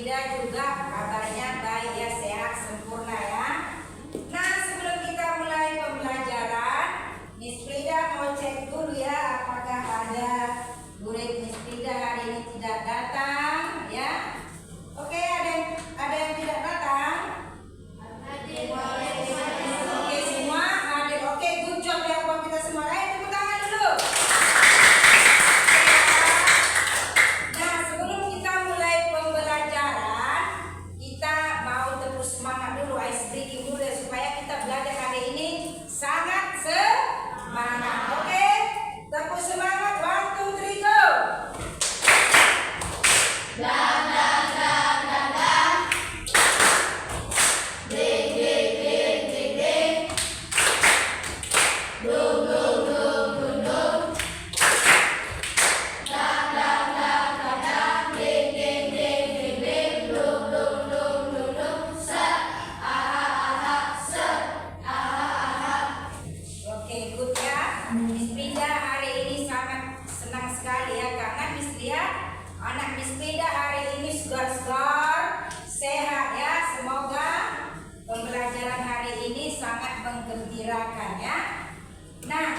Frida juga kabarnya baik ya, sehat sempurna ya. Nah, sebelum kita mulai pembelajaran, Miss Frida mau cek dulu ya apakah ada murid Miss Frida hari ini tidak datang ya. Oke, ada yang tidak datang? Oke, semua hadir. Oke, good job ya buat kita semua. Ayo tepuk tangan dulu. Nah, sebelum kita mulai pembelajaran, kita mau terus semangat dulu, ice breaking dulu ya, supaya kita belajar hari ini sangat semangat. Oke, tepuk semangat. 1, 2, 3, go. Oke, good ya. Miss Frida hari ini sangat senang sekali ya, karena Miss lihat anak Miss Frida hari ini segar-segar, sehat ya. Semoga pembelajaran hari ini sangat menggembirakan ya. Nah,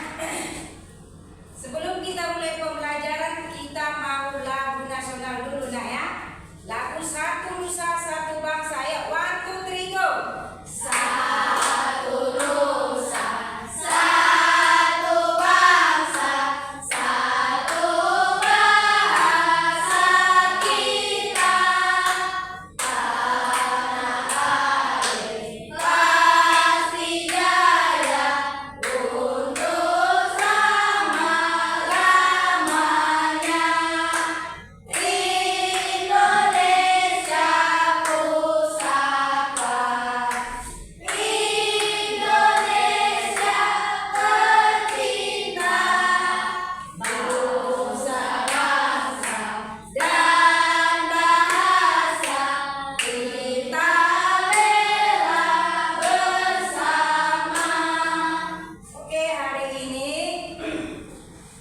sebelum kita mulai pembelajaran, kita mau lagu nasional dulu nah ya. Lagu Satu Nusa Satu Bangsa. Ayo 1, 2, 3, go. Satu Nusa, satu bangsa, satu bahasa kita, tanah air pasti jaya untuk selama-lamanya. Indonesia pusaka, Indonesia tercinta, bangsa bangsa dan bahasa kita bela bersama. Oke, hari ini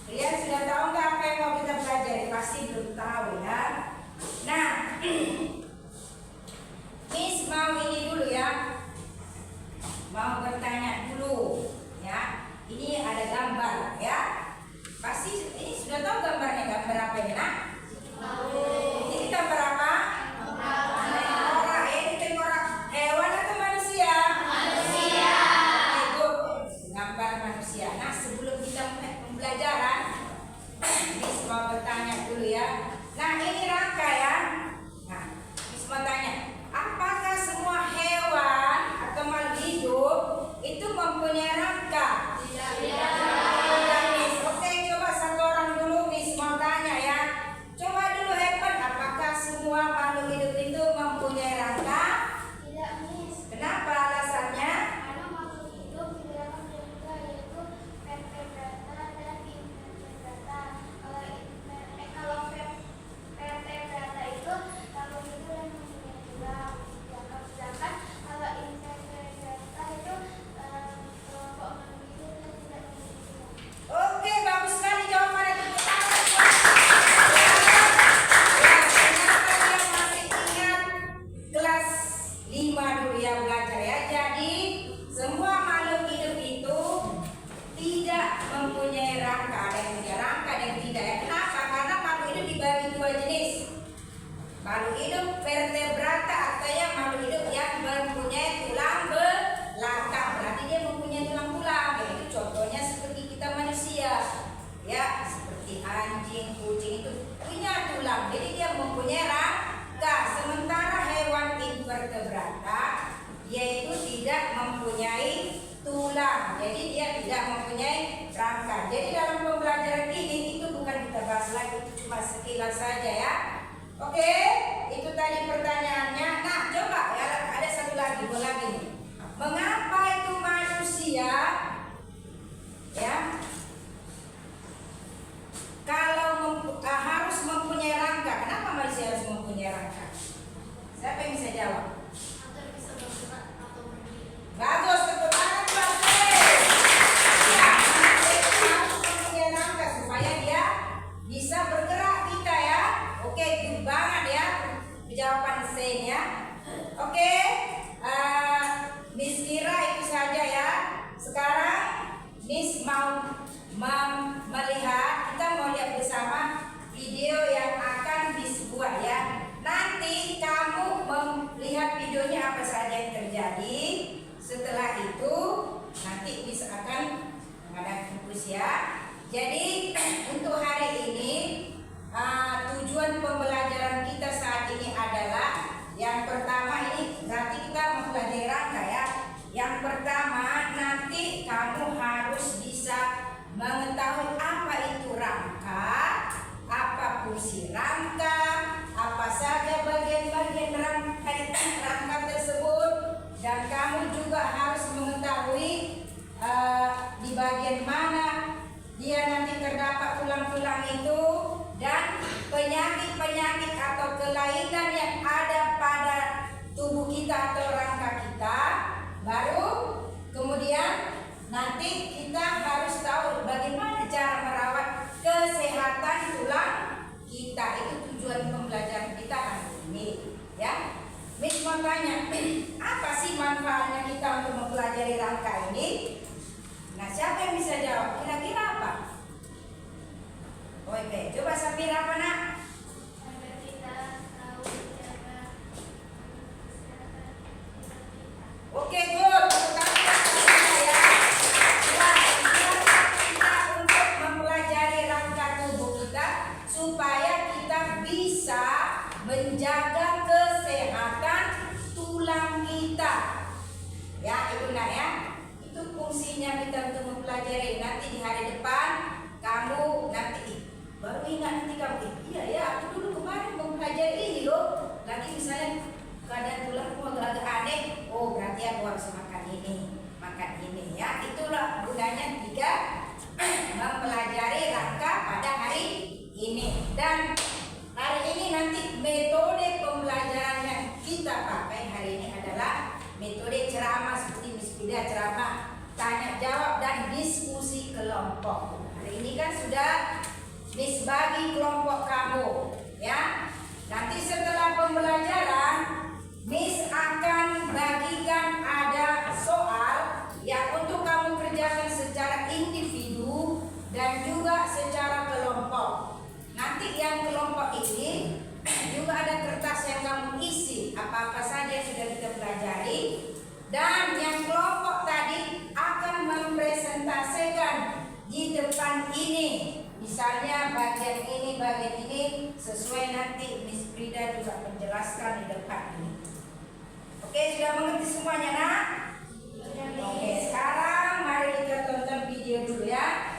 kalian sudah tahu nggak apa yang mau kita pelajari? Pasti belum tahu ya. Nah, Miss mau ini dulu ya, mau bertanya dulu ya. Ini ada gambar ya. Pasti ini sudah tahu gambarnya, gambar apa ini nak? Ini gambar apa? Tengkorak ya, ini tengkorak hewan atau manusia? Manusia. Itu gambar manusia. Nah, sebelum kita mulai pembelajaran, Miss mau bertanya dulu ya. Nah, ini rangka ya. Nah, Miss mau tanya, apakah semua hewan atau makhluk hidup itu mempunyai rangka? Tidak, Miss. Oke, coba satu orang dulu Miss mau tanya ya. Coba dulu hewan, apakah semua makhluk hidup itu mempunyai rangka? Tidak, Miss. Kenapa alasannya? Karena makhluk hidup dibedakan juga, yaitu vertebrata dan invertebrata. Kalau vertebrata itu makhluk hidup yang mempunyai tulang, sedangkan kalau invertebrata itu kelompok makhluk hidup yang tidak mempunyai tulang. Oke, bagus sekali jawabannya. Tepuk tangan buat ya, ternyata dia masih ingat kelas 5 dulu ya belajar ya. Jadi semua makhluk hidup itu tidak mempunyai rangka. Ada yang punya rangka, ada yang tidak ya. Kenapa? Karena makhluk hidup dibagi dua jenis. Makhluk hidup vertebrata, artinya makhluk hidup yang mempunyai tulang belakang. Berarti dia mempunyai tulang-tulang. Yaitu contohnya seperti kita manusia. Ya, seperti anjing, kucing itu punya tulang. Jadi dia mempunyai rangka. Sementara hewan invertebrata yaitu tidak mempunyai tulang. Jadi dia tidak mempunyai rangka. Jadi dalam pembelajaran ini itu bukan kita bahas lagi, itu cuma sekilas saja ya. Oke, itu tadi pertanyaannya. Nah, coba ya, ada satu lagi, boleh lagi nih. Mengapa itu manusia ya kalau harus mempunyai rangka? Kenapa manusia harus mempunyai rangka? Siapa yang bisa jawab? Agar bisa bergerak atau berdiri. Bagus, tepuk tangan buat saya. Ya, manusia itu harus mempunyai rangka supaya dia bisa bergerak kita ya. Oke, good banget ya. Jawaban C. lihat videonya apa saja yang terjadi. Setelah itu nanti Miss akan mengadakan kuis ya. Jadi untuk hari ini tujuan pembelajaran kita saat ini adalah yang pertama ini berarti kita mempelajari rangka ya. Yang pertama nanti kamu harus bisa mengetahui apa itu rangka, apa fungsi rangka, apa saja bagian-bagian rangka tersebut, dan kamu juga harus mengetahui di bagian mana dia nanti terdapat tulang-tulang itu, dan penyakit-penyakit atau kelainan yang ada pada tubuh kita atau rangka kita. Baru kemudian nanti kita harus tahu bagaimana cara merawat kesehatan tulang kita. Itu tujuan pembelajaran kita hari ini ya. Miss mau tanya, apa sih manfaatnya kita untuk mempelajari rangka ini? Nah, siapa yang bisa jawab? Kira-kira apa? Oke, coba Safira apa nak? Agar kita tahu menjaga kesehatan kita. Oke, good. Tepuk tangan ya. Nah, kita untuk mempelajari rangka tubuh kita supaya kita bisa menjaga kesehatan tulang kita. Ya, itu nak ya. Itu fungsinya kita untuk mempelajari. Nanti di hari depan kamu nanti baru ingat nanti kamu, iya ya, aku dulu kemarin mempelajari ini loh. Lagi misalnya keadaan tulangku agak-agak aneh, oh berarti aku harus makan ini ya. Itulah gunanya tiga mempelajari rangka pada hari ini. Dan hari ini nanti metode pembelajaran yang kita pakai hari ini adalah metode ceramah, seperti Miss Pida ceramah, tanya jawab dan diskusi kelompok. Hari ini kan sudah Miss bagi kelompok kamu ya. Nanti setelah pembelajaran Miss akan bagikan ada soal yang untuk kamu kerjakan secara individu dan juga secara kelompok. Nanti yang kelompok ini juga ada kertas yang kamu isi apa-apa saja yang sudah kita pelajari, dan yang kelompok tadi akan mempresentasikan di depan ini. Misalnya bagian ini sesuai nanti Miss Frida juga menjelaskan di depan ini. Oke, sudah mengerti semuanya nak? Oke, sekarang mari kita tonton video dulu ya.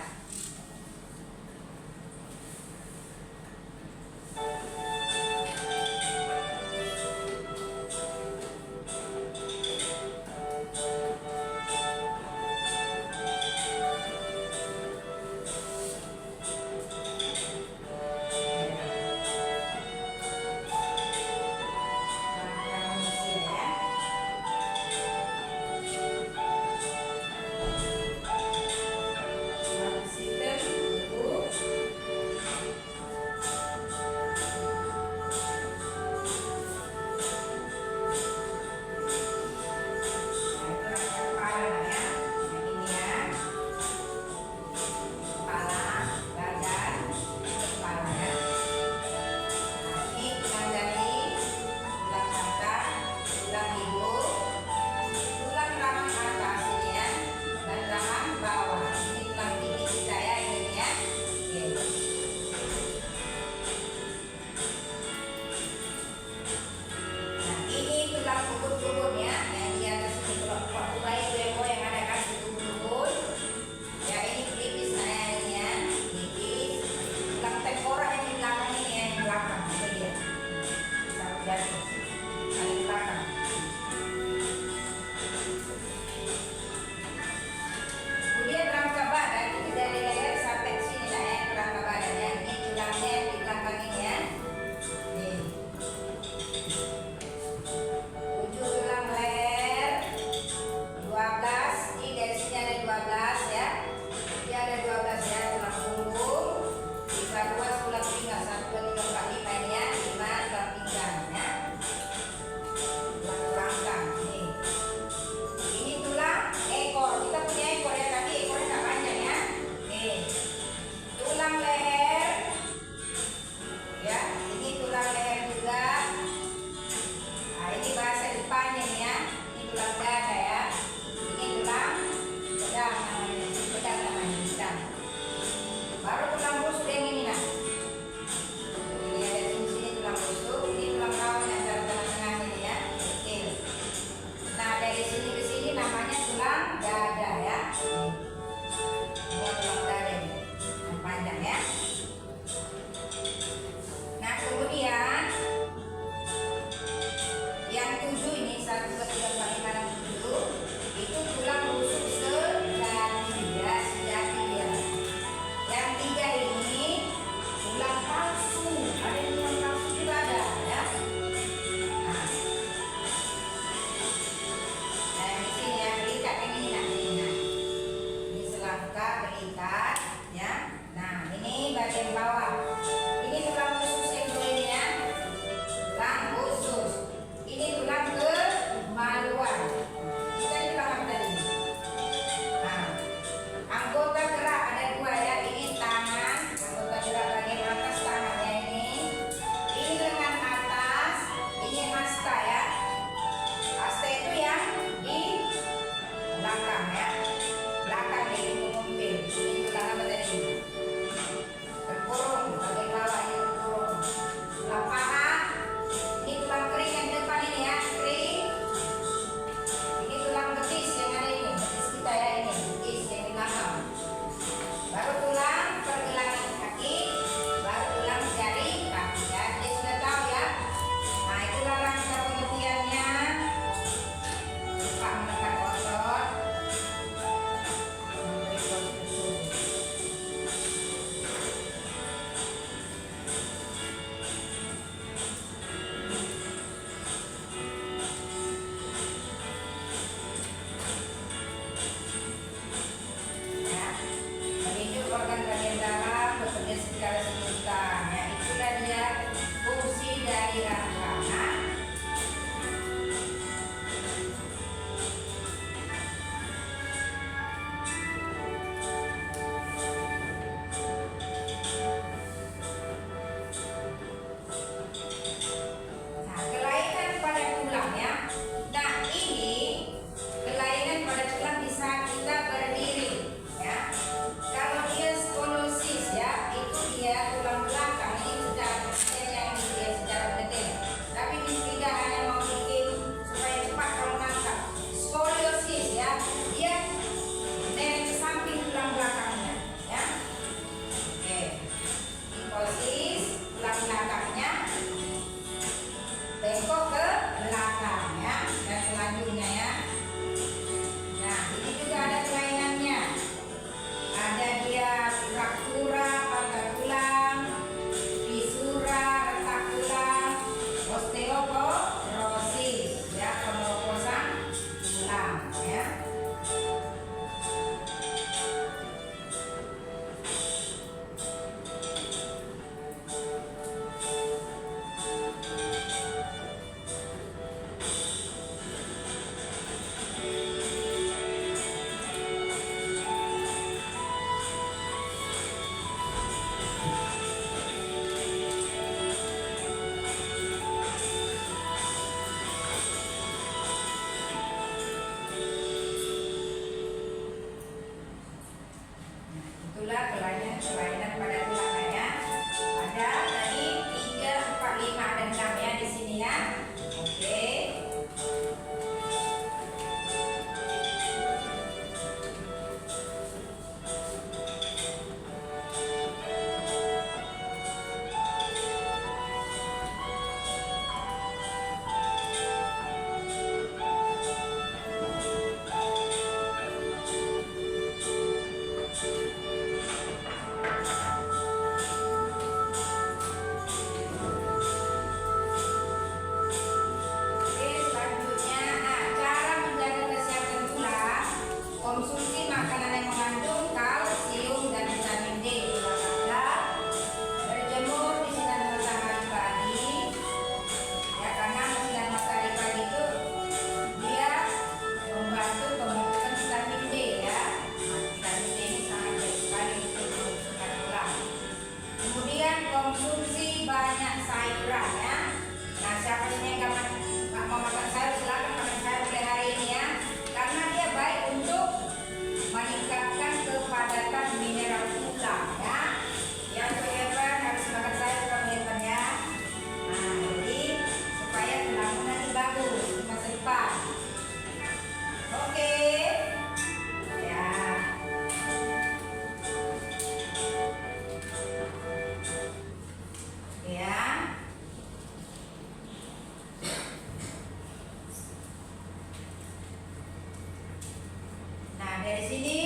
dari sini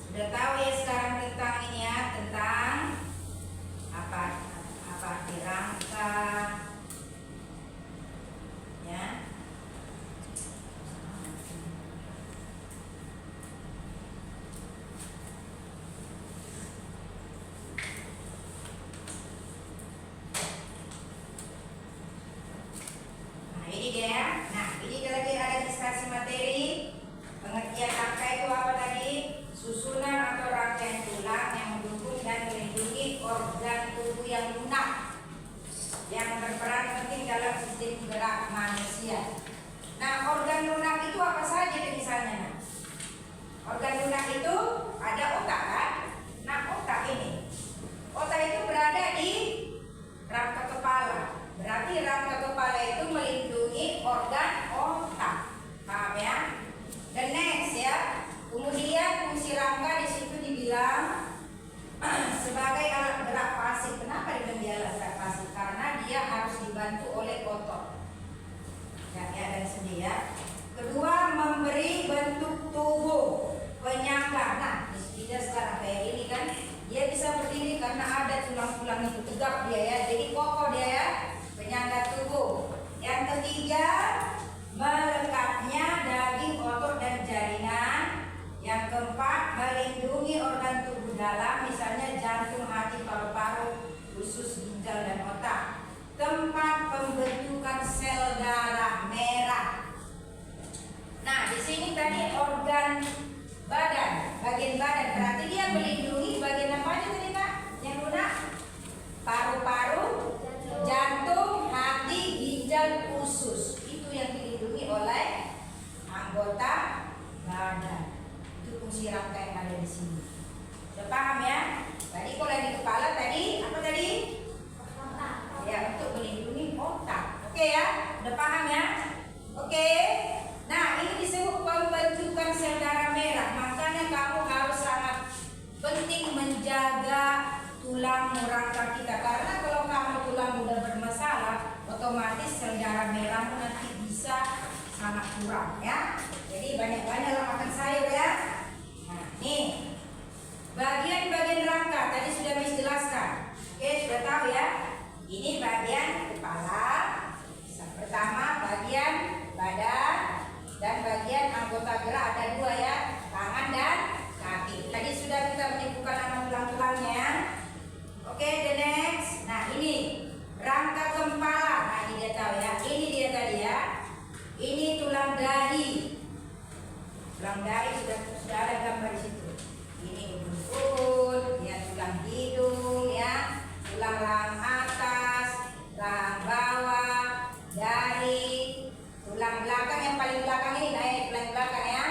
sudah tahu ya sekarang tentang ini ya, tentang apa arti rangka ya. Ini dia. Nah, ini lagi ada diskursi materi. Pengertian rangka itu apa tadi? Susunan atau rangkaian tulang yang mendukung dan melindungi organ tubuh yang lunak yang berperan penting dalam sistem gerak manusia. Nah, organ lunak itu apa saja misalnya? Organ lunak itu ada otak kan? Nah, otak ini. Otak itu berada di rangka kepala. Berarti rangka kepala itu melindungi organ otak. Paham ya? Dan next ya. Kemudian fungsi rangka di situ dibilang sebagai alat gerak pasif. Kenapa dibilang dia alat gerak pasif? Karena dia harus dibantu oleh otot. Ya, dan sendi ya. Kedua, memberi bentuk tubuh penyangga. Nah, tidak sekarang kayak ini kan, dia bisa berdiri karena ada tulang-tulang itu tegap dia ya. Jadi kokoh dia ya. Penyangga tubuh. Yang ketiga, melekatnya daging, otot dan jaringan. Yang keempat, melindungi organ tubuh dalam, misalnya jantung, hati, paru-paru, usus, ginjal dan otak. Tempat pembentukan sel darah merah. Nah, di sini tadi organ badan, bagian badan. Berarti dia melindungi bagian apa aja tadi Pak? Yang lunak? Paru-paru, jantung, hati, ginjal, usus. Itu yang dilindungi oleh anggota badan. Itu fungsi rangka yang ada di sini. Sudah paham ya? Tadi kalau yang di kepala tadi apa tadi? Ya, untuk melindungi otak. Oke ya? Udah paham ya? Oke. Nah, ini disebut pembentukan sel darah merah. Makanya kamu harus sangat penting menjaga tulang rangka kita. Karena kalau kamu tulang udah bermasalah, otomatis sel darah merahmu nanti bisa sangat kurang ya. Jadi banyak-banyaklah makan sayur ya. Nah, nih bagian-bagian rangka tadi sudah Miss jelaskan. Oke, sudah tahu ya. Ini bagian kepala. Pertama bagian badan dan bagian anggota gerak ada dua ya, tangan dan kaki. Tadi sudah kita menyebutkan nama tulang-tulangnya. Oke, the next. Nah, ini rangka kepala. Nah, ini dia tahu ya. Ini dia tadi ya. Ini tulang dahi. Tulang dahi sudah ada gambar di situ. Ini ubun-ubun, ya tulang hidung ya, tulang rahang atas, rahang bawah, dahi, tulang belakang yang paling belakang ini, naik tulang belakang ya.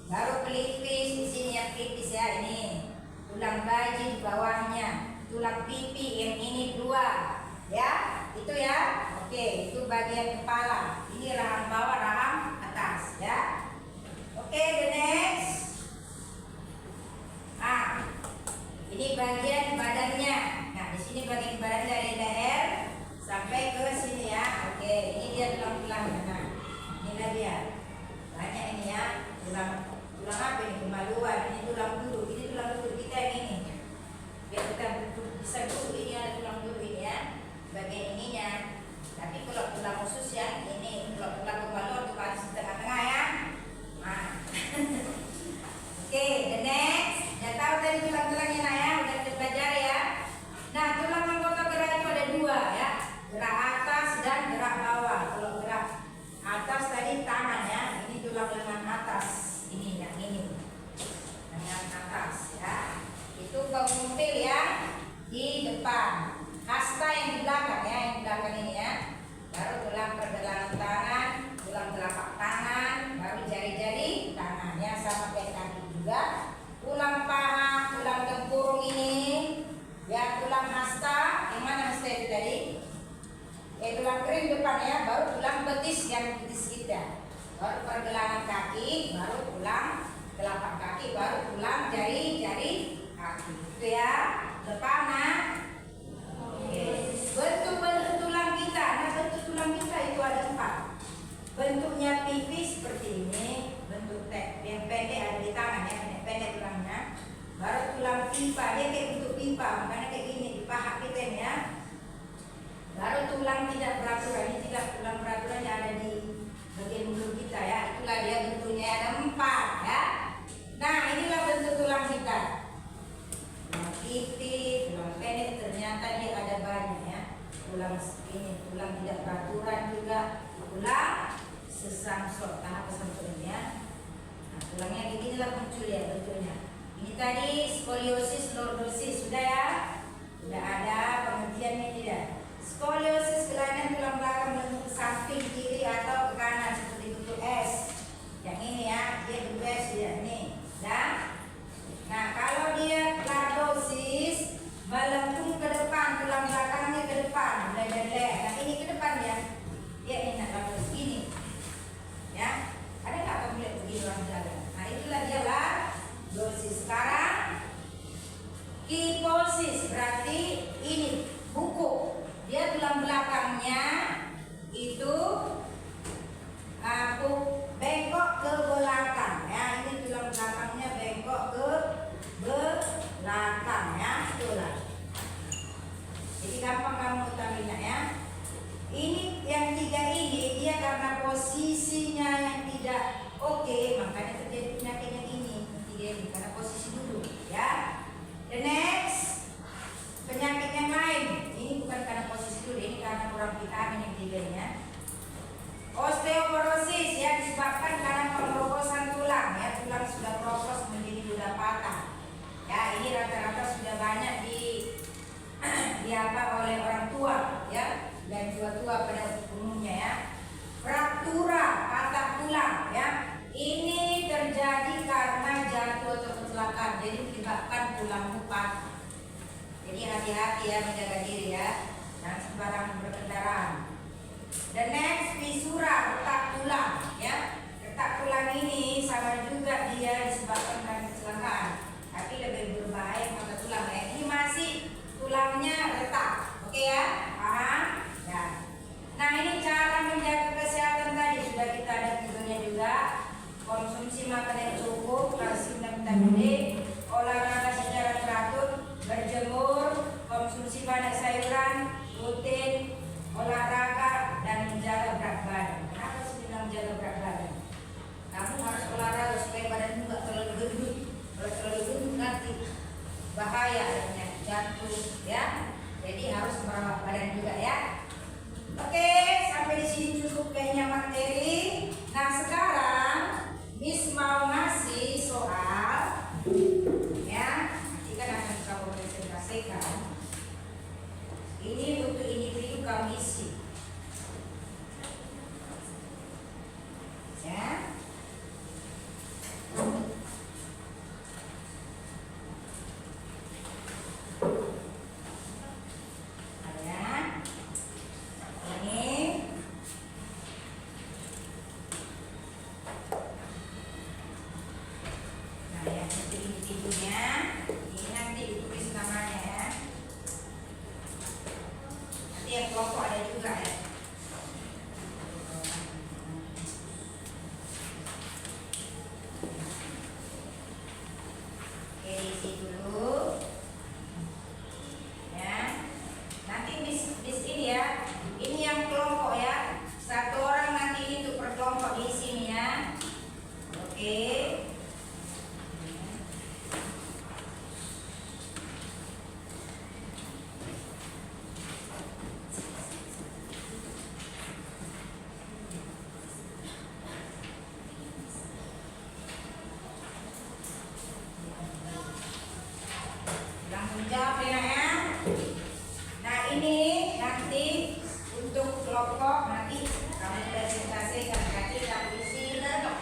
Baru pelipis di sini ya, pelipis ya ini. Tulang baji di bawahnya, tulang pipi yang ini dua, ya itu ya. Oke, itu bagian kepala. Ini rahang bawah, rahang atas ya. Oke, the next. Ini bagian badannya. Nah, di sini bagian badan dari leher sampai ke sini ya. Oke, ini dia tulang-tulang. Nah, inilah dia. Banyak ini ya. Tulang apa ini? Kemaluan. Ini tulang dulu. Ini tulang dulu kita yang ini. Biar kita bisa dulu ini ada tulang dulu ini ya. Bagian ininya. Tapi kalau tulang khusus ya, ini kalau tulang kemaluan itu harus di tengah-tengah ya. Nah. Oke, the next. Udah tahu tadi tulang-tulangnya nah ya, udah kita belajar ya. Nah, tulang anggota gerak itu ada dua ya, gerak atas dan gerak bawah. Kalau gerak atas tadi tangan ya, ini tulang lengan atas, ini yang ini, lengan atas ya. Itu pengumpil ya di depan, hasta yang di belakang ya, yang di belakang ini ya. Baru tulang pergelangan tangan, tulang telapak tangan, baru jari-jari tangan ya, sama kayak kaki juga. Tulang paha, tulang tempurung ini, ya tulang hasta, yang mana hasta itu tadi? Tulang kering depan ya, baru tulang betis yang betis kita, baru pergelangan kaki, baru tulang telapak kaki, baru tulang jari-jari kaki. Itu ya, depan nah. Bentuk-bentuk tulang kita, nah bentuk tulang kita itu ada 4. Bentuknya pipi seperti ini, bentuk yang pendek ada tulang sesamsot. Tahap samsotnya. Nah, tulangnya beginilah muncul ya bentuknya. Ini tadi skoliosis, lordosis sudah ya? Sudah ada pengertiannya tidak? Skoliosis kelainan tulang belakang menentu ke samping kiri atau ke kanan seperti bentuk S. Yang ini ya, dia bentuk S ya nih. Dan nah kalau dia lordosis melengkung ke depan, tulang belakangnya ke depan, mulai dari leher. Nah ini ke depan ya. Dia ini lordosis gini. Ya, ada nggak kamu lihat begini orang jalan? Nah itulah dia lordosis. Sekarang kiposis berarti ini buku. Dia tulang belakangnya itu bengkok ke belakang ya. Ini tulang belakangnya bengkok ke belakang ya. Itulah. Jadi gampang kamu utaminya ya. Ini yang tiga ini dia karena posisinya yang tidak oke, makanya terjadi penyakit yang ini. Tiga ini karena posisi dulu ya. The next penyakit yang lain. Ini bukan karena posisi dulu, ini karena kurang vitamin yang tiganya. Osteoporosis ya, disebabkan karena pemborosan tulang ya. Tulang sudah keropos menjadi sudah patah. Ya, ini rata-rata sudah banyak diapa oleh orang tua ya, dan tua-tua pada umumnya ya. Fraktura, patah tulang ya. Ini terjadi karena jatuh atau kecelakaan, jadi menyebabkan tulangmu patah. Jadi hati-hati ya, menjaga diri ya, jangan sembarangan berkendara. The next, fisura, retak tulang ya. Retak tulang ini sama juga dia disebabkan karena kecelakaan, tapi lebih berbahaya pada tulang ya. Ini masih tulangnya retak, oke ya, paham? Ya. Nah ini cara menjaga kesehatan tadi sudah kita ada videonya juga. Konsumsi makanan yang cukup, kalsium dan vitamin D, olahraga secara teratur, berjemur, konsumsi banyak sayuran, rutin, olahraga, dan menjaga berat badan. Kenapa sih bilang menjaga berat badan? Kamu harus olahraga supaya badanmu nggak terlalu gendut. Kalau terlalu gendut nanti bahaya penyakit jantung ya. Jadi harus merawat badan juga ya. Oke, sampai di sini cukup kayaknya materi. Nah sekarang Miss mau ngasih soal ya. Nanti kan akan kamu presentasikan. Ini untuk individu kamu isi ya. Jawab ya. Nah ini nanti untuk kelompok nanti kamu presentasikan, nanti kamu isi lengkap.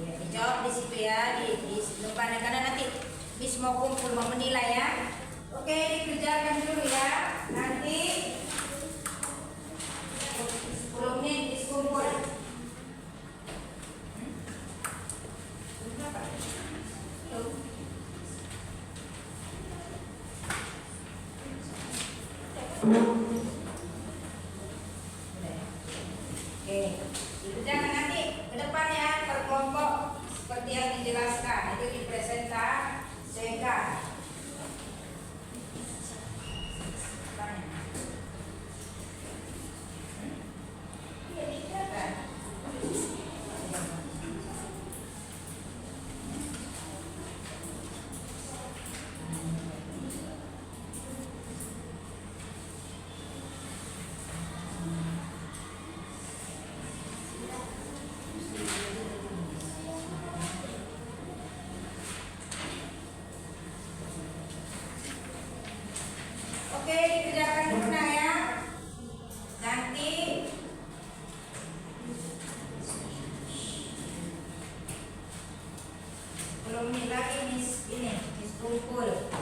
Ya, dijawab di situ ya, di depan, karena nanti Miss mau kumpul mau menilai ya. Oke, dikerjakan dulu ya. Nanti 10 menit dikumpul. Oke, dikerjakan nanti ke depan ya, per kelompok seperti yang dijelaskan. Itu dipresentasikan. Oke, dikerjakan dulu nah ya. Nanti belum nih lagi Miss kumpul.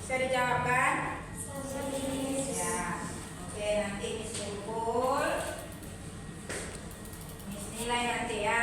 Bisa dijawab kan? Ya. Oke, nanti Miss kumpul. Miss nilai nanti ya.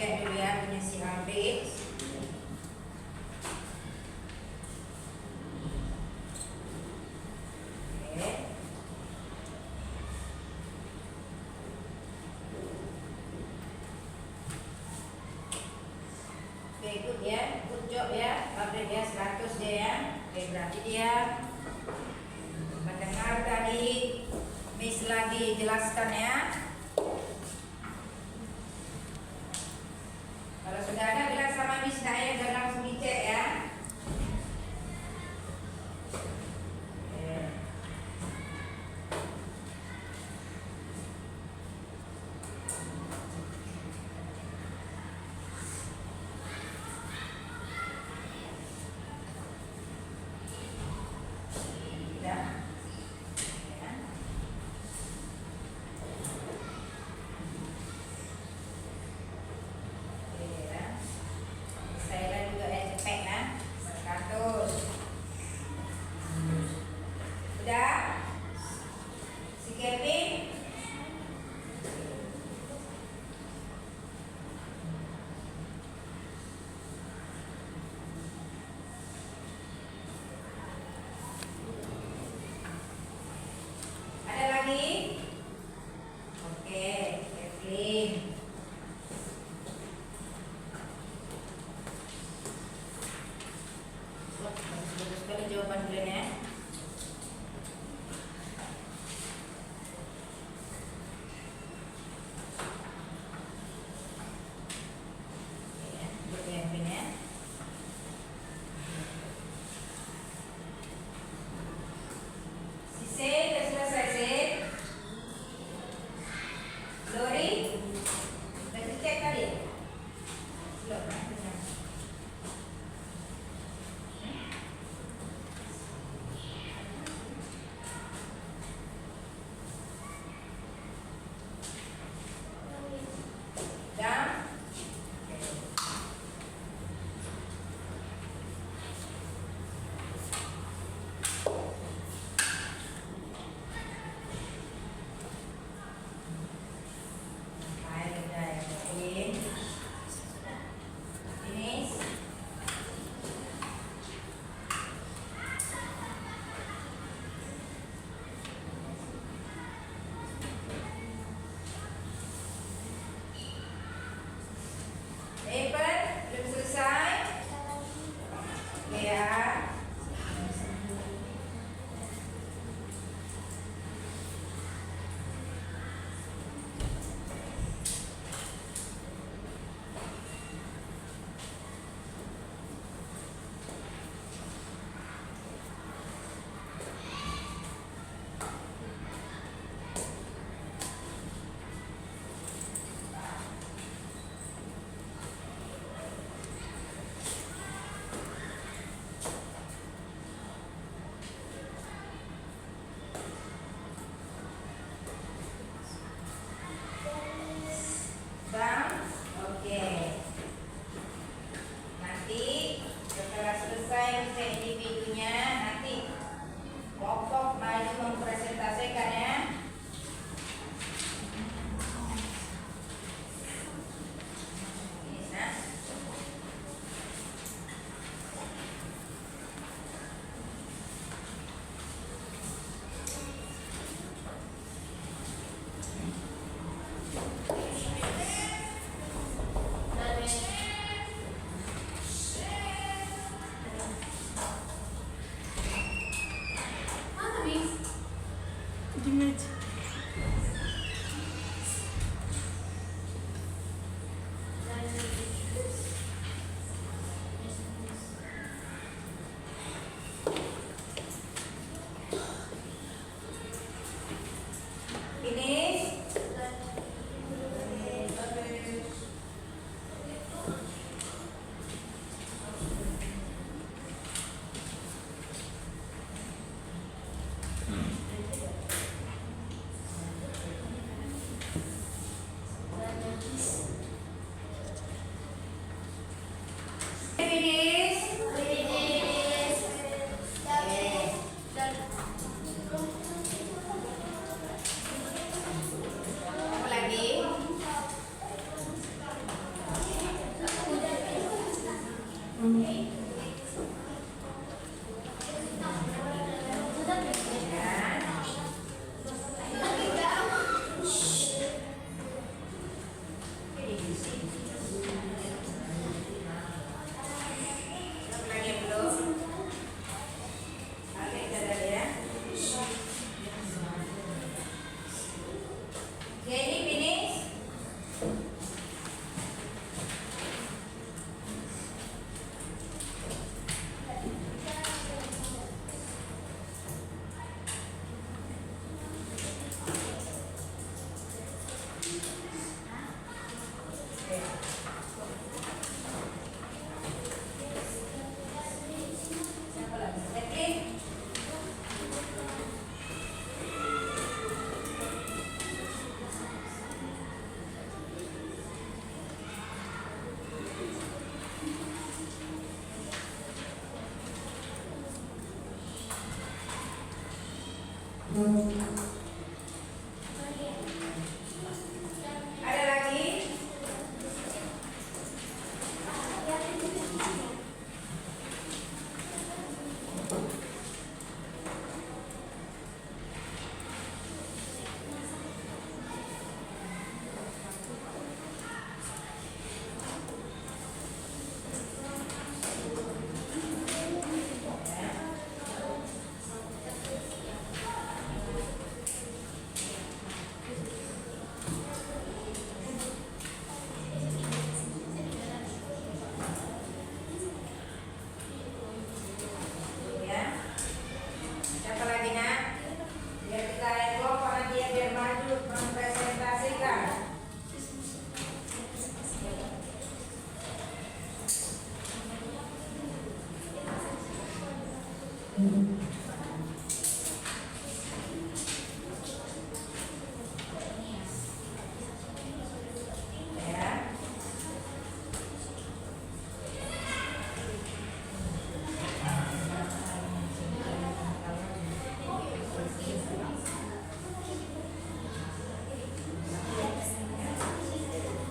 cek dulu ya punya si Alvin. Oke. Oke, good ya, good job ya, Alvin ya, 100 deh ya. Oke, berarti dia mendengar tadi Miss lagi jelaskan ya. Kalau sudah ada bilang sama Miss Naya dan langsung dicek ya. Oke. Sudah. Ya. Oke ya. Saya juga ya cepet ya. 100. Udah? Si Kevin? Ada lagi? Oke, Kevin. Wah, bagus sekali jawaban kalian ya. Oke ya, good ya, Kevin ya. Si C, udah selesai C. Lori, udah dicek tadi ya? Belum, kan? Dan air udah ya, Kevin. Finish. Evan, belum selesai? Ya. Bang, oke. Nanti setelah selesai ujian individunya, nanti kelompok maju mempresentasikan ya. Nah. Finish. Finish. Apa lagi? Ya.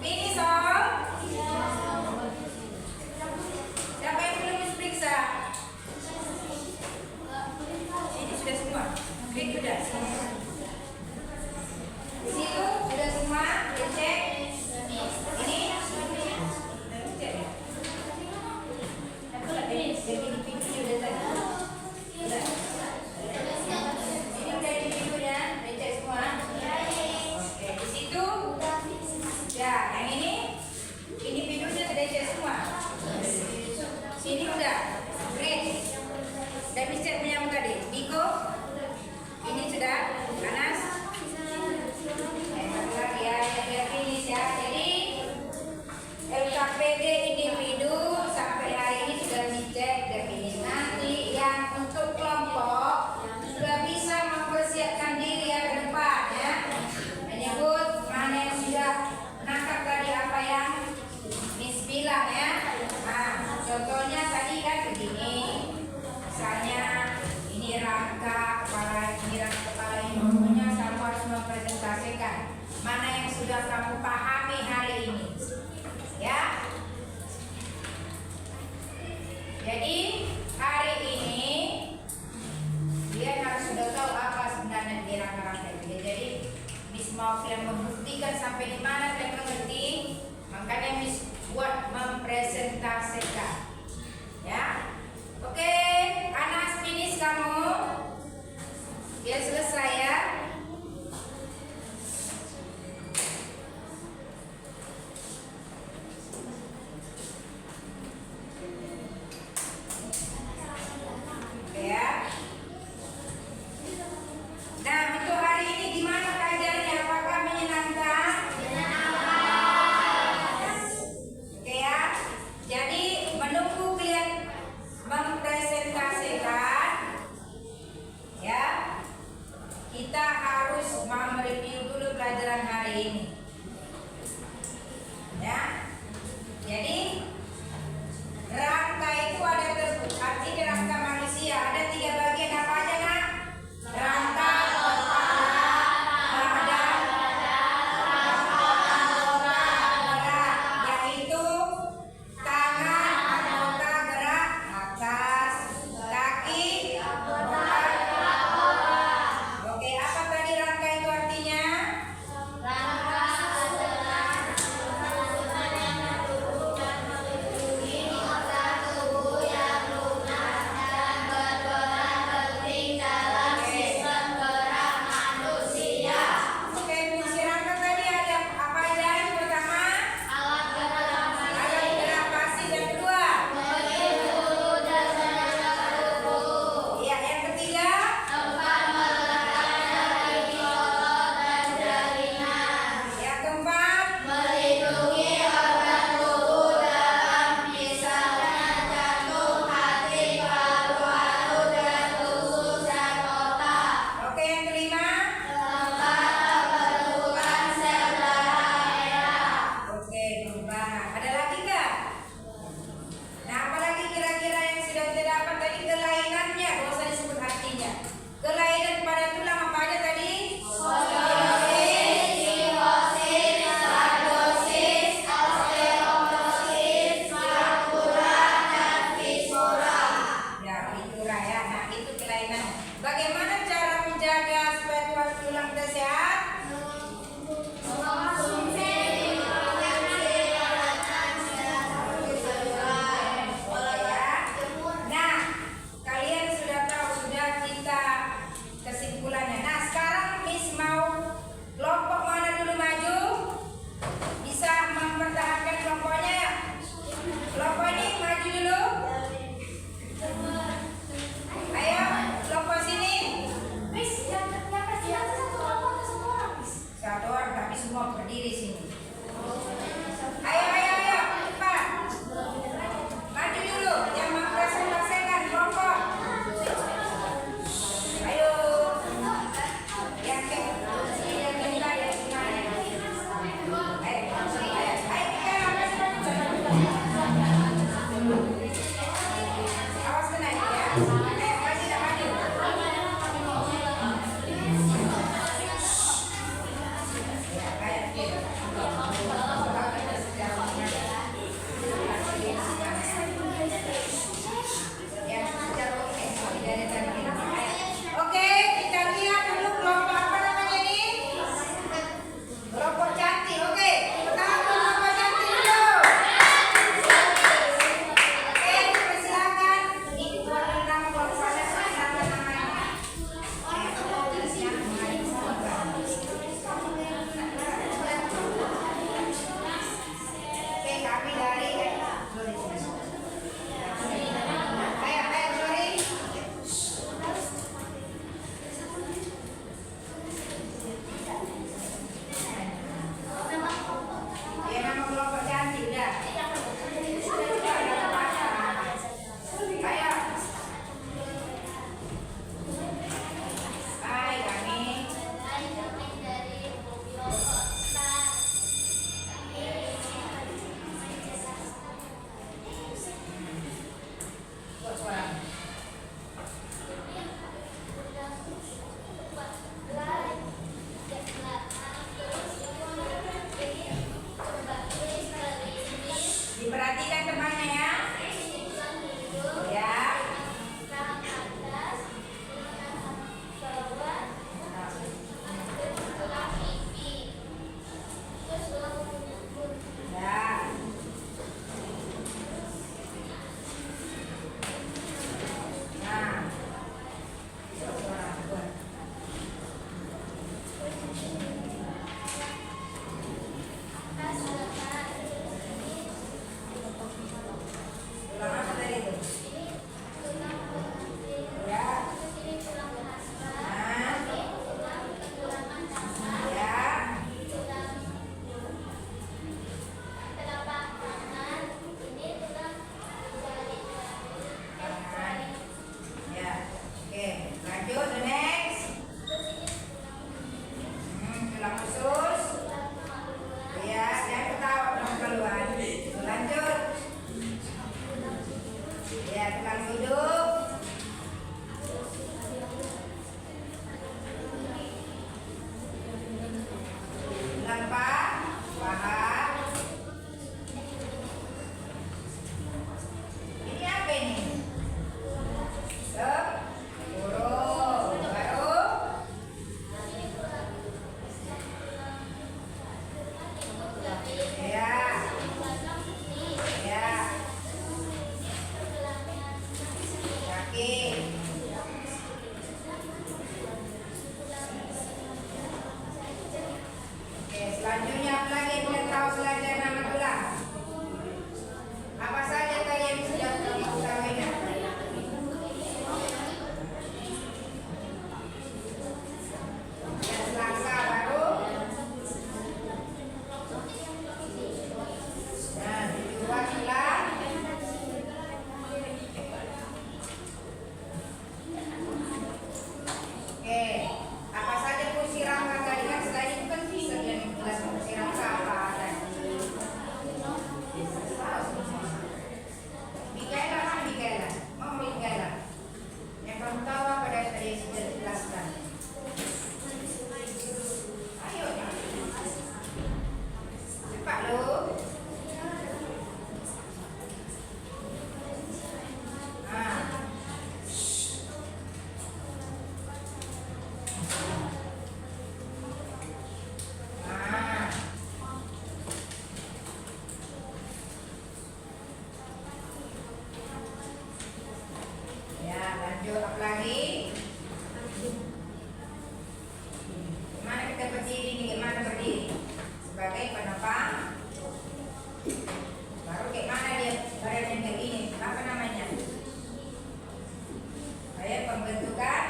Finish all. Siapa yang belum diperiksa? Ini sudah semua. Klik sudah. Di situ sudah semua. Dicek. Ini. Cek ya. Aku lagi jadi video udah tadi. Udah. Ini udah di videonya. Dicek semua. Oke. Di situ. Ya, yang ini videonya sudah dicek semua. Sini udah, great. Dan mistake punya tadi, Niko. Ini sudah, Anas. Satu lagi ya, yang finish ya. Jadi LKPD individu sampai hari ini sudah dicek dan finish. Nanti yang untuk kelompok sudah bisa mempersiapkan diri ya ke depan ya. Menyebut mana yang sudah menangkap tadi apa yang Miss bilang ya. Nah, contohnya tadi kan begini. Misalnya ini rangka kepala, ini rangka kepala, ini pokoknya kamu harus mempresentasikan mana yang sudah kamu pahami hari ini. Ya. Jadi hari ini dia harus sudah tahu apa sebenarnya di rangka-rangka itu. Jadi Miss mau kalian membuktikan sampai di mana kalian mengerti, makanya Miss buat mempresentasikan. Ya. Oke, Anas finish kamu. Biar selesai ya. Oke ya. Nah, untuk hari ini gimana kajiannya? Apakah menyenangkan? temannya ya. tulang hidung, Ya. rahang atas, rahang bawah, tulang pipi, terus tulang punggung. Ya. Nah. Atas lengan, Tulang apa tadi itu? ini tulang pengantin, Ya. terus ini tulang haspa, Nah. ini tulang tulangan tangan, Ya. tulang telapak tangan, ini tulang jari jari, Ya. Oke, lanjut the next. terus ini Tulang usus. tulang kemaluan, Ya, jangan ketawa tulang keluar. Lanjut. Ya, tulang duduk. Tulang paha. Ini apa ini? Sepuluh. Baru. Ya. Ya. Kaki. Oke, selanjutnya apa lagi yang kita tahu belajar nama tulang? Apa saja tadi yang sudah diketahuinya? Dan selangka baru. Nah, dua tulang. Oke, apa saja fungsi rangka tadi kan selain itu kan bisa dan jelas fungsi rangka apa ada. Mikaela kan Mikaela, mau Mikaela. Yang kamu tahu apa dari tadi yang sudah dijelaskan? Ayo, cepat lo. Ah. Ah. Ya, lanjut apa lagi? Gimana kita berdiri nih? Gimana berdiri? Sebagai penopang. Baru kayak mana dia badannya kayak gini? Apa namanya? Kayak pembentukan.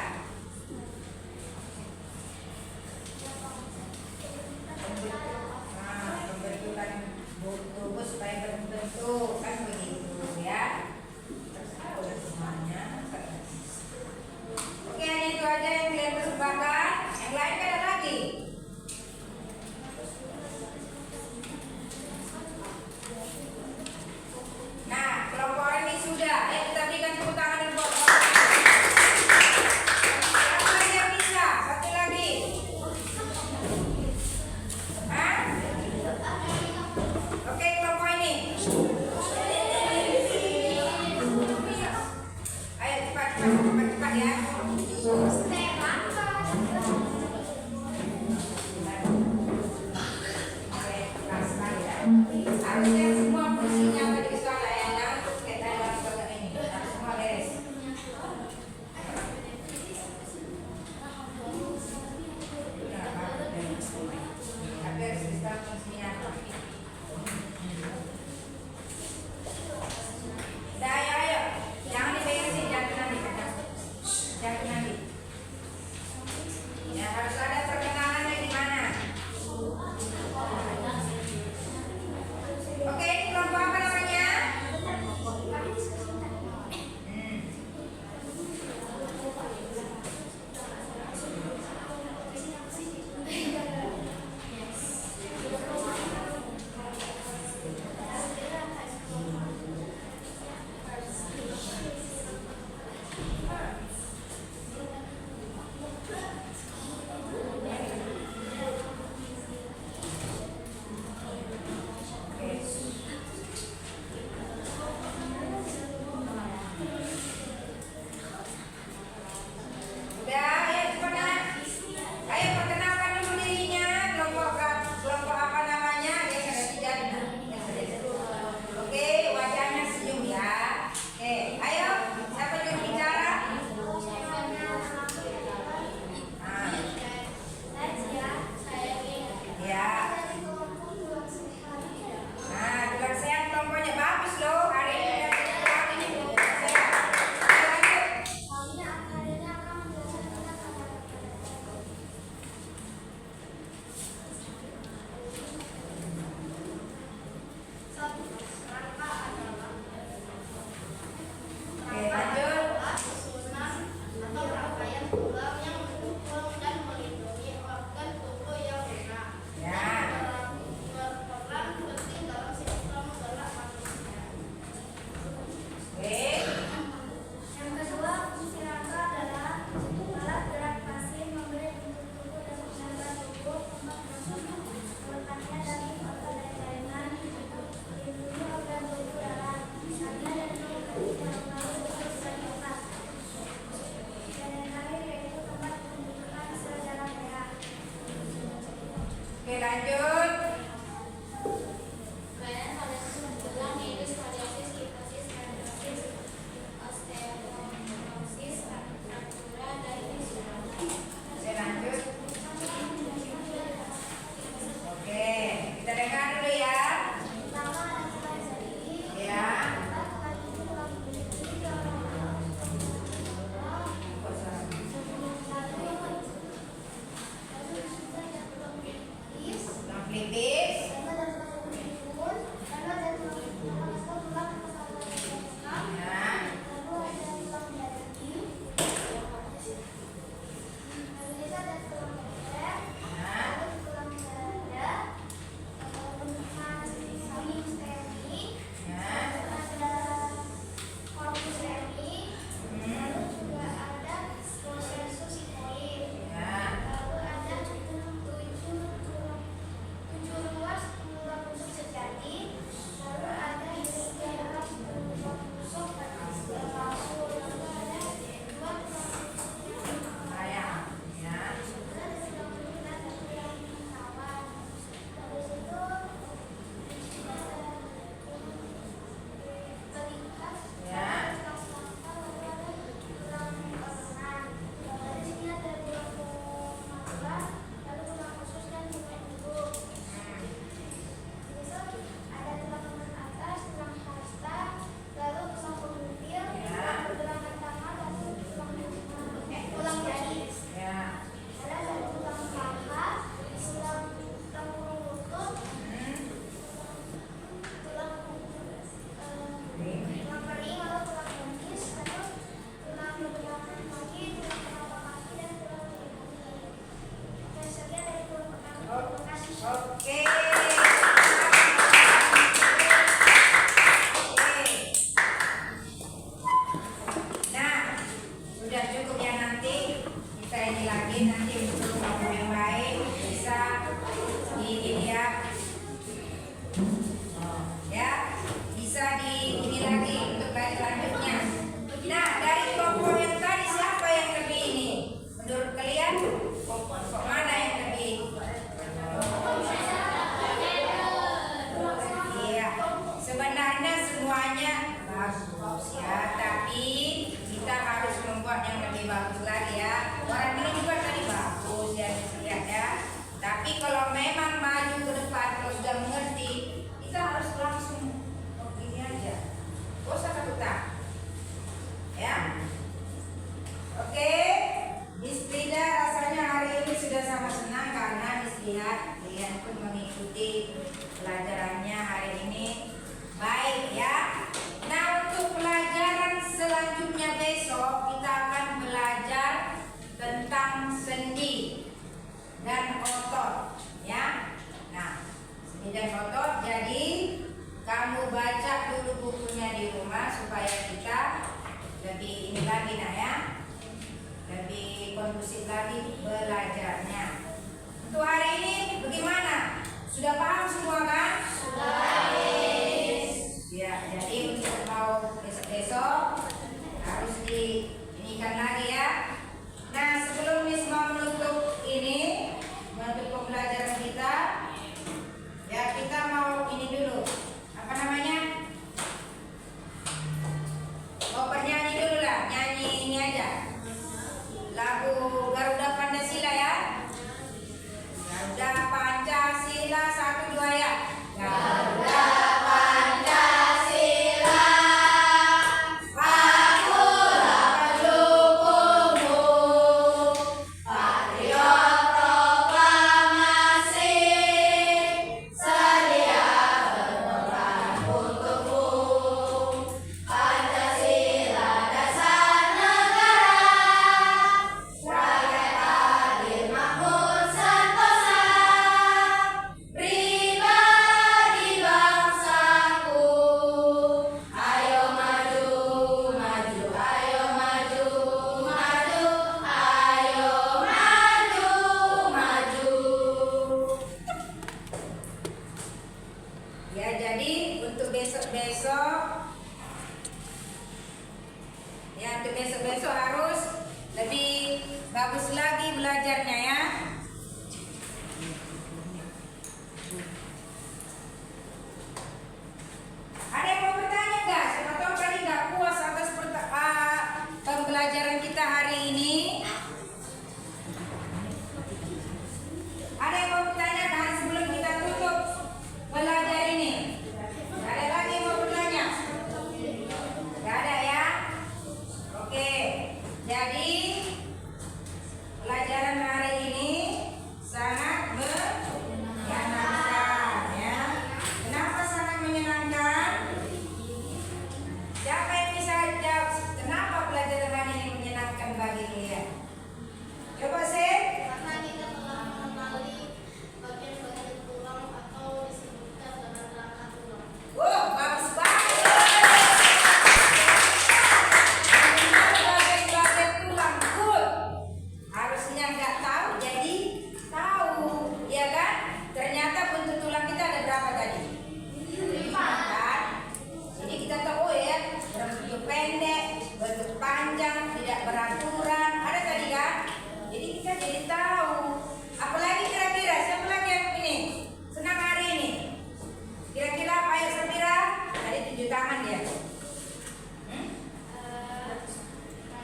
Pembentukan tubuh supaya berbentuk kan begitu ya. Terus apa semuanya? Oke, itu aja yang kalian persembahkan. Yang lain kan ada lagi. Nah, kelompok ini sudah. Ayo kita berikan tepuk tangan dan buat. Siapa lagi yang bisa? Satu lagi. Hah? Oke, kelompok ini. bagus ya, tapi kita harus membuat yang lebih bagus lagi ya. Orang ini juga tadi bagus ya, lihat ya. Tapi kalau memang maju ke depan, kalau sudah mengerti, kita harus langsung begini aja. Gak usah takut-takut ya. Oke, Miss Frida rasanya hari ini sudah sama senang karena Miss lihat kalian pun mengikuti pelajarannya hari ini. Baik ya. Nah, untuk pelajaran selanjutnya besok kita akan belajar tentang sendi dan otot ya. Nah, sendi dan otot, jadi kamu baca dulu bukunya di rumah supaya kita lebih ini lagi nah ya, lebih kondusif lagi belajarnya. Untuk hari ini bagaimana? Sudah paham semua kan? Sudah. Ya, jadi untuk mau besok harus diinikan lagi ya. Nah, sebelum Miss mau menutup ini, menutup pembelajaran kita, ya kita mau ini dulu. Apa namanya? Mau bernyanyi dulu lah, nyanyi ini aja. Lagu Garuda Pancasila ya. Garuda Pancasila 1 2 ya. Garuda besok harus lebih bagus lagi belajarnya ya. Ada yang mau bertanya nggak? Siapa tahu tadi nggak puas atas pembelajaran kita hari ini. Ada yang mau bertanyakan sebelum kita tutup belajar ini? Ada lagi yang mau bertanya? Nggak ada ya? Oke, jadi pelajaran hari ini sangat menyenangkan ya. Kenapa sangat menyenangkan? Siapa yang bisa jawab kenapa pelajaran hari ini menyenangkan bagi kalian? Coba Sen. Karena kita telah mengenali bagian-bagian tulang atau disebutkan dengan rangka tulang. Wow, bagus banget. Bagian-bagian tulang, good. Harusnya nggak tahu, jadi tahu, ya kan? Ternyata bentuk tulang kita ada berapa tadi? 5 kan? Jadi kita tahu ya, bentuk pendek, bentuk panjang, tidak beraturan, ada tadi kan? Jadi kita jadi tahu. Apalagi kira-kira siapa lagi yang ini senang hari ini? Kira-kira apa ya Safira? Tadi 7 tangan dia.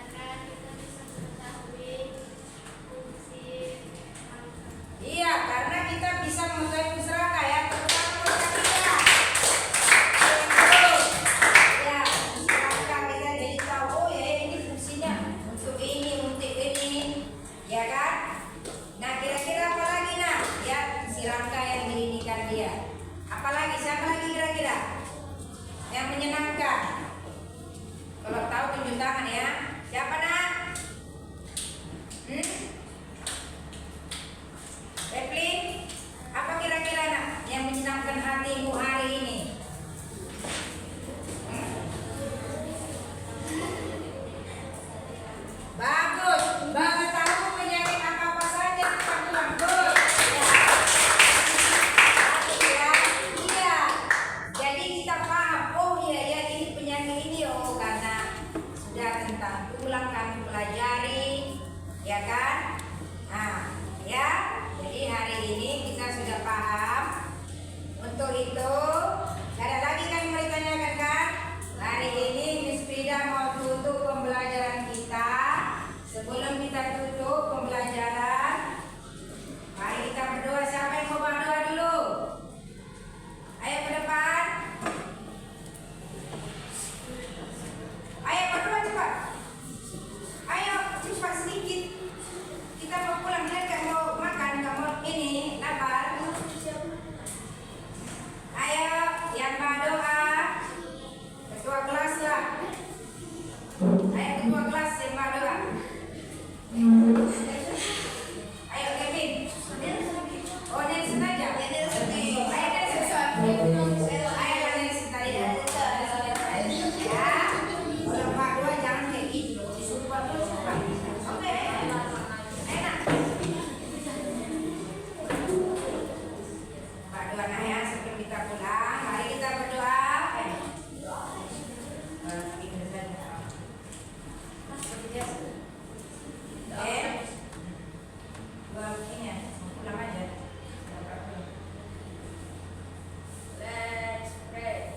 Karena kita bisa mengetahui fungsi rangka. Iya, karena kita bisa mengetahui fungsi rangka ya, terutama untuk kita. Ya, fungsi rangka kita jadi tahu, oh ya ini fungsinya untuk ini, ya kan? Nah, kira-kira apa lagi nah? Ya, fungsi rangka yang diinikan dia. Apalagi siapa lagi kira-kira yang menyenangkan? Kalau tahu tunjuk tangan ya. Siapa nak? Evelyn, apa kira-kira nak yang menyenangkan hatimu hari ini? Bagus, banget tahu penyakit apa-apa saja tentang tulang. Good. Ya. Iya. Jadi kita paham, oh iya ya ini penyakit ini oh karena sudah tentang tulang kan Ayo ketua kelas yang doa. Ayo Kevin. Oh Nelson aja. Ayo Nelson. Ayo Nelson tadi ya. Ya. Kalau Pak Dua jangan kayak gitu. Disuruh Pak Dua suka. Oke. Enak. Pak Dua nah ya sebelum kita pulang, mari kita berdoa. Let's pray.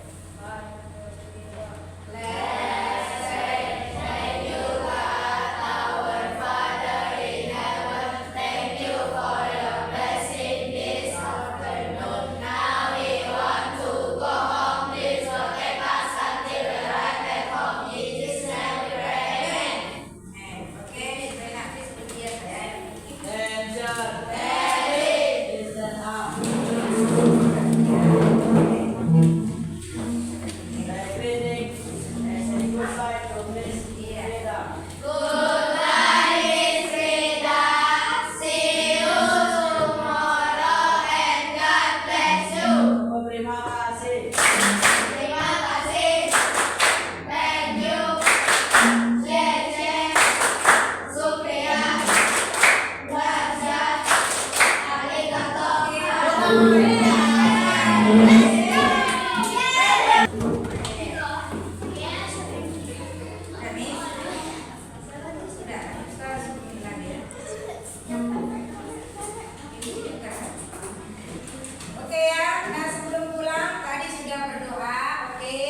Oke ya, nah sebelum pulang tadi sudah berdoa, oke?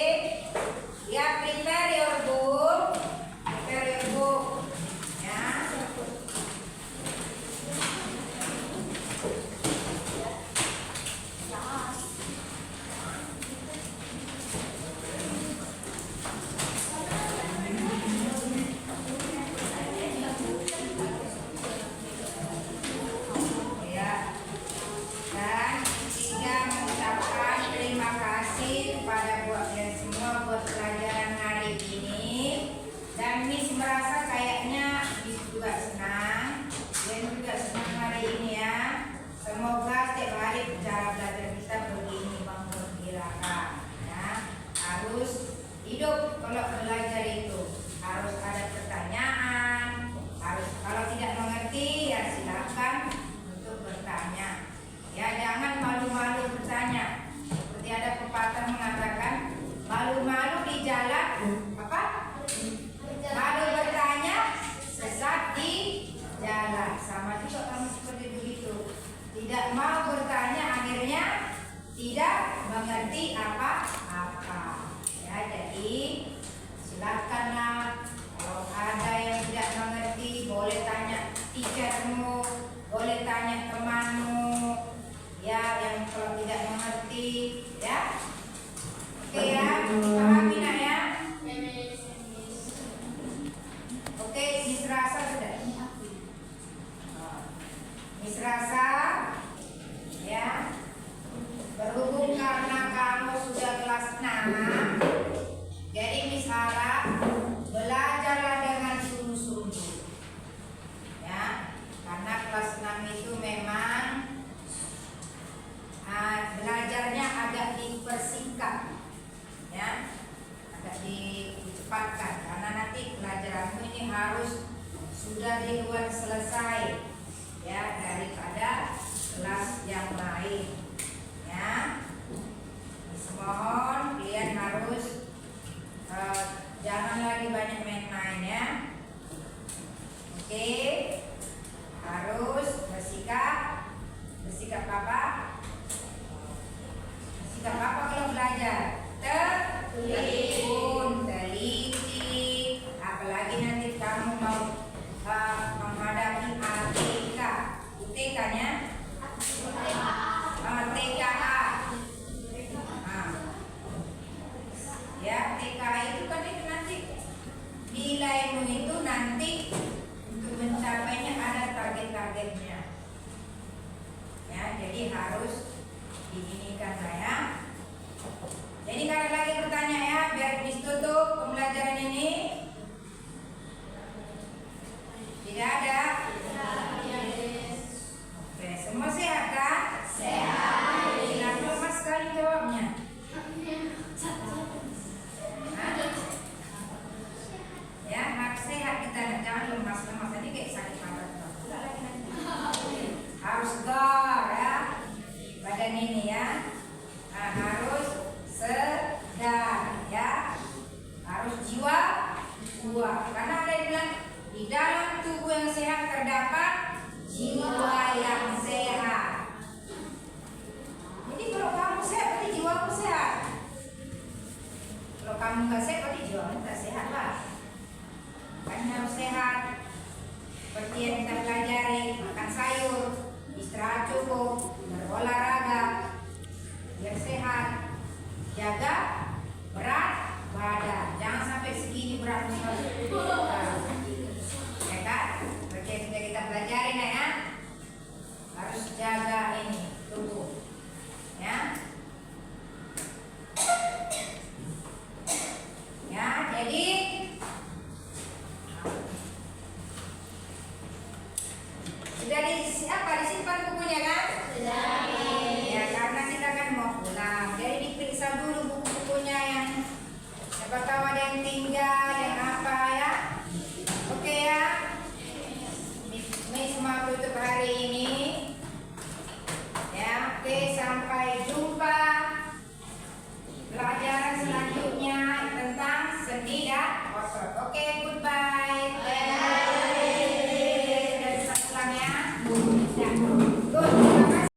Ya, prepare your book, ya. Ya. Dan ketiga mengucapkan terima kasih kepada buat kalian semua buat pelajaran hari ini. Dan Miss merasa kayaknya Miss juga senang, dan juga senang hari ini ya. Semoga setiap hari cara belajar kita begini menggembirakan ya. Harus hidup kalau belajar itu harus ada pertanyaan, harus kalau tidak mengerti ya silakan untuk bertanya. Ya jangan malu-malu bertanya. Seperti ada pepatah mengatakan malu-malu di jalan apa? Malu bertanya sesat di jalan. Sama juga kamu seperti begitu. Tidak mau bertanya akhirnya tidak mengerti apa-apa. Ya jadi silakanlah kalau ada yang tidak mengerti boleh tanya teachermu, boleh tanya temanmu. Ya, yang kalau tidak mengerti, ya, oke ya, pahami nak ya. Oke, Miss Rasa sudah. Miss Rasa, ya, berhubung karena kamu sudah kelas 6, jadi Miss harap belajarlah dengan sungguh-sungguh, ya, karena kelas 6 itu memang belajarnya agak dipersingkat ya, agak dicepatkan karena nanti pelajaranmu ini harus sudah duluan selesai ya daripada kelas yang lain ya. Mohon kalian harus jangan lagi banyak main-main ya. Oke, harus bersikap apa? Sikap apa kalau belajar? Teliti, apalagi nanti kamu mau menghadapi ATK, UTK-nya, TKA. Ya, TKA itu kan itu nanti nilaimu itu nanti untuk mencapainya ada target-targetnya. Ya, jadi harus diinikan saya. Jadi kalau lagi bertanya ya, biar Miss tutup pembelajaran ini. jiwa. Karena ada yang bilang di dalam tubuh yang sehat terdapat jiwa yang sehat. Jadi kalau kamu sehat berarti jiwamu sehat. Kalau kamu nggak sehat berarti jiwamu nggak sehat lah. Kan harus sehat. Seperti yang kita pelajari, makan sayur, istirahat cukup, berolahraga, biar sehat. Jaga berat badan, jangan sampai segini beratnya. Ya kan? Seperti yang sudah kita pelajari ya. Harus jaga ini tubuh. Ya. Ya, jadi sudah disimpan bukunya kan? Sudah. Ya, karena kita kan mau pulang. Jadi diperiksa dulu buku-bukunya yang siapa tahu ada yang tinggal, yang apa ya. Oke ya. Ini semua tutup hari ini. Ya, oke, sampai jumpa pelajaran selanjutnya tentang sendi dan otot. Oke, goodbye. Sudah bisa pulang ya.